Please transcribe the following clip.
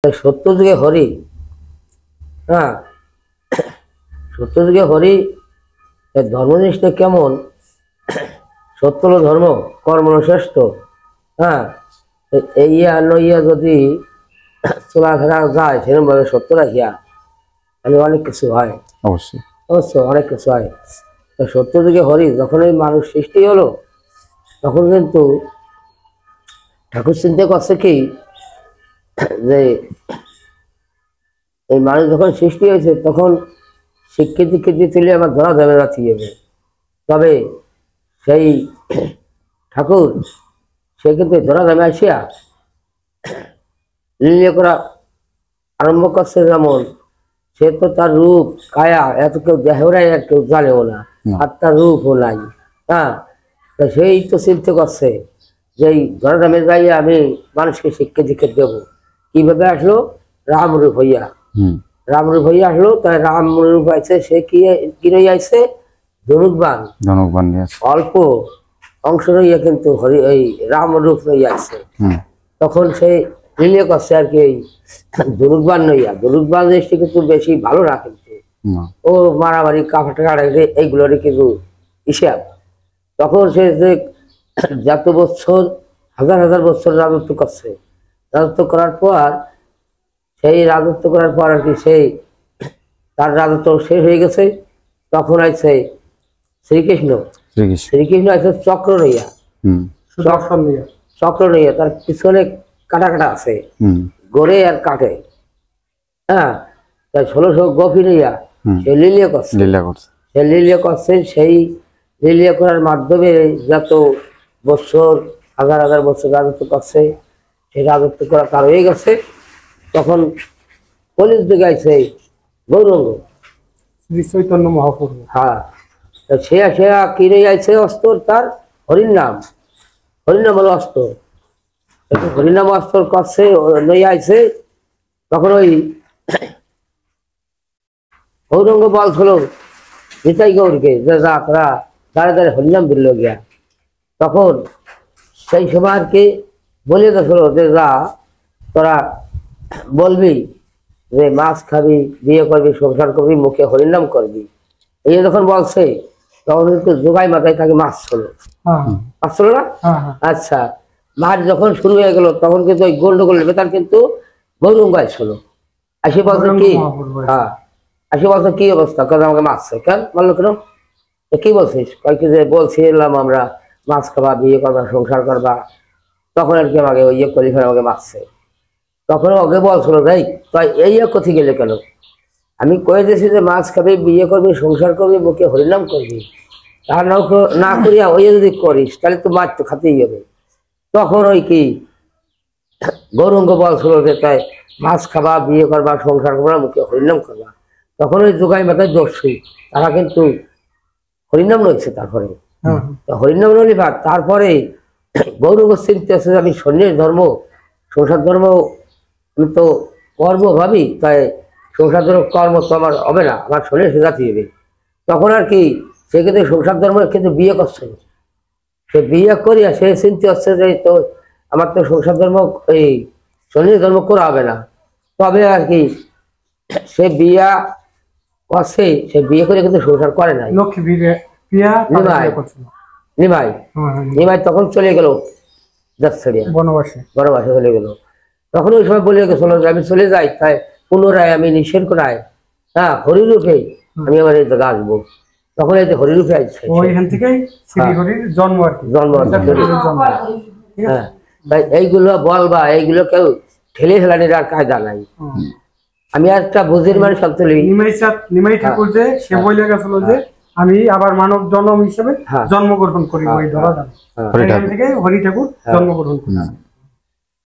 সত্য যুগে হরি, হ্যাঁ সত্য যুগে হরি ধর্মনিষ্ঠ কেমন, সত্য হলো ধর্ম, কর্ম শ্রেষ্ঠ। হ্যাঁ, ইয়া লইয়া যদি চলাফেরা যায় সেরকম ভাবে সত্য রাখিয়া আমি অনেক কিছু হয়, অবশ্যই অবশ্যই অনেক কিছু হয়। সত্য যুগে হরি যখন এই মানুষ সৃষ্টি হলো তখন কিন্তু ঠাকুর চিন্তা করছে কি যে এই মানুষ যখন সৃষ্টি হয়েছে তখন শিক্ষিত তুলে আমার ধরা যাবে না যাবে। তবে সেই ঠাকুর সে কিন্তু ধরা যাবে আসিয়া লীলা করা আরম্ভ করছে। যেমন সে তো তার রূপ কায়া এত কেউ দেহরাই আর কেউ জানেও না, আর তার রূপও নাই। হ্যাঁ, তা সেই তো চিন্তা করছে যে এই ধরা যাবে যাইয়া আমি মানুষকে শিক্ষা দীক্ষা দেবো। কিভাবে আসলো? রামরূপ হইয়া, রামরূপ হইয়া আসলো। তাই রামরূপ আছে, সে কি রইয়া আছে? ধনুকবান, অল্প অংশ রইয়া কিন্তু এই রামরূপ রইয়া আছে। তখন সে লীলা করছে আর কি এই ধনুকবান নইয়া। ধনুকবান জিনিসটি কিন্তু বেশি ভালো না, কিন্তু ও মারামারি কাফাটা এইগুলোরই কিন্তু হিসাব। তখন সে যে যত বছর হাজার হাজার বছর রাজত্ব করছে, রাজত্ব করার পর সেই রাজত্ব করার পর আর কি সেই তার রাজত্ব শেষ হয়ে গেছে। তখন আছে শ্রীকৃষ্ণ, শ্রীকৃষ্ণ আছে চক্র নইয়া, চক্র নইয়া তার পিছনে কাটা কাটা আছে, গড়ে আর কাটে। হ্যাঁ, তাই 1600 গোপী নইয়া সে লীলা করছে, সে লীলা করছে। সেই লীলা করার মাধ্যমে যত বছর হাজার হাজার বছর রাজত্ব করছে, সেই রাজত্ব করা তার হয়ে গেছে। তখন কলির যুগে আছে গৌরাঙ্গ, শ্রী চৈতন্য মহাপ্রভু। হ্যাঁ, সে কিনে যাইছে অস্ত্র, তার হরির নাম, হরিনাম হলো অস্ত্র। হরিনাম অস্ত্র করছে লই আইছে। তখন ওই গৌরাঙ্গ বলছিল নিতাই গৌরকে যে যা তোরা দাঁড়ে দাঁড়ে হরিনাম দিল গিয়া। তখন সেই সময় আর কি বলে গেছিল যে যা তোরা বলবি যে মাছ খাবি, বিয়ে করবি, সংসার করবি, মুখে হরিনাম করবি। এই যখন বলছে তখন কিন্তু যোগাই মাথায় তাকে মাছ ছিল, মাছ ছিল না? আচ্ছা, মাছ যখন শুরু হয়ে গেল তখন কিন্তু ওই গন্ডগোলের ভেতর কিন্তু গৌরঙ্গ আসছিল। আসি বলছে কি, হ্যাঁ আসি বলছে কি অবস্থা? কারণ আমাকে মারছে। কেন বললো? কেন কি বলছিস? কয়েক যে বলছিলাম আমরা মাছ খাবা, বিয়ে করবা, সংসার করবা। তখন আর কি আমাকে ওই করি ফেলে আমাকে মারছে। তখন ওকে বলছিল যাই তাই এই কোথায় গেলে কেন? আমি কয়ে দিয়েছি যে মাছ খাবি, বিয়ে করবি, সংসার করবি, মুখে হরিনাম করবি। তা না করিয়া ওই যদি করিস তাহলে তো মাছ তো খাতেই হবে। তখন ওই কি গৌরঙ্গ বলছিল যে তাই মাছ খাবা, বিয়ে করবা, সংসার করবা, মুখে হরিনাম করবা। তখন ওই যোগাই মাথায় দর্শী তারা কিন্তু হরিনাম রয়েছে। তারপরে হরিনাম নলি ভাগ। তারপরে গৌরঙ্গ চিন্তা আছে আমি সন্ন্যাস ধর্ম, সংসার ধর্ম আমি তো কর্ম ভাবি, তাই সংসার ধর্ম কর্ম তো আমার হবে না, আমার সন্ন্যাস জাতি হবে। তখন আর কি সে কিন্তু সংসার ধর্ম কিন্তু বিয়ে করছে। সে বিয়ে করিয়া সে চিন্তা হচ্ছে যে তো আমার তো সংসার ধর্ম এই সন্ন্যাস ধর্ম করা হবে না। তবে আর কি সে বিয়া করছে, সে বিয়ে করে কিন্তু সংসার করে নাই। নিমাই তখন চলে গেল বনবাসে, বনবাসে চলে গেল। তখন ওই সময় বলে গেছিল যে আমি চলে যাই, তাই পুনরায় আমি নিষেধ করাই, হ্যাঁ হরিরূপে আমি আমার এই জায়গা আসবো। তখন এই যে হরিরূপে আসছে, হ্যাঁ তাই এইগুলো বলবা, এইগুলো কেউ ঠেলে ফেলানির আর কায়দা নাই। আমি একটা বুঝির মানে শব্দ নিমাই ঠাকুর যে সে বলে গেছিল যে আমি আবার মানব জন্ম হিসেবে জন্মগ্রহণ করি, ওই ধরা যাবে হরি ঠাকুর জন্মগ্রহণ করি।